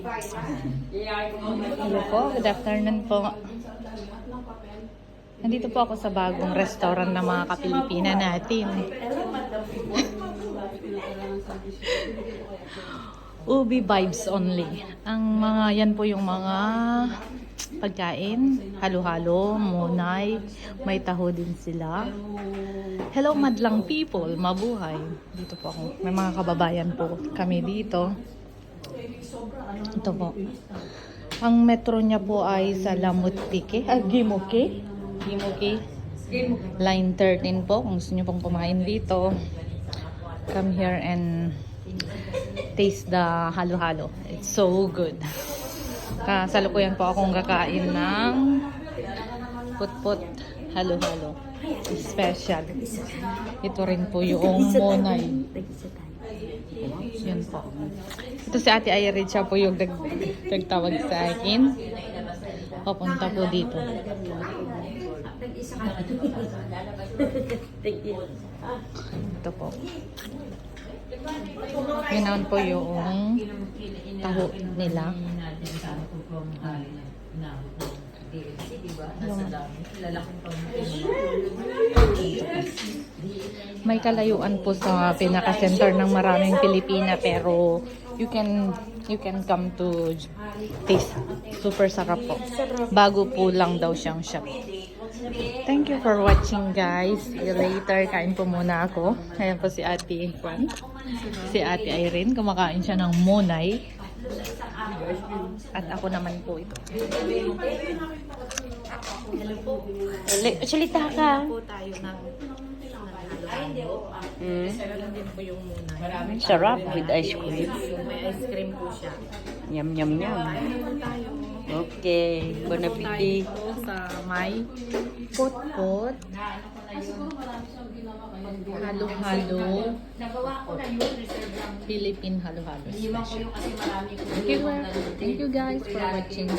Hello po, good afternoon po. Nandito po ako sa bagong restaurant ng mga Kapilipina natin. Ubi vibes only. Ang mga yan po yung mga pagkain, halo-halo, munay, may taho din sila. Hello madlang people, mabuhay. Dito po ako, may mga kababayan po kami dito. Ito po. Ang metro niya po ay sa Lamutike, Gimuke. Line 13 po. Kung gusto niyo pong kumain dito, come here and taste the halo-halo. It's so good. Kasalukuyan po akong kakain ng put-put halo-halo. Special. Ito rin po yung monay. Yan po. Ito si Ate Irene, siya po yung nagtawag sa akin. Papunta po dito. Ito po. Yun naman po yung taho nila. May kalayuan po sa pinaka-center ng maraming Pilipina, pero you can come to taste. Super sarap po. Bago po lang daw siyang shop. Thank you for watching, guys. See you later. Kain po muna ako. Ayan po si Ate Juan. Si Ate Irene. Kumakain siya ng monay. At ako naman po ito. Hello po. Salita ka. Po tayo ng sarap din po yung munay. Sarap with ice cream. May ice cream po siya. Yum, yum, yum. Okay. Bon appetit. Tayo sa may pot-pot. Halo-halo. Philippine halo-halo. Thank you guys for watching.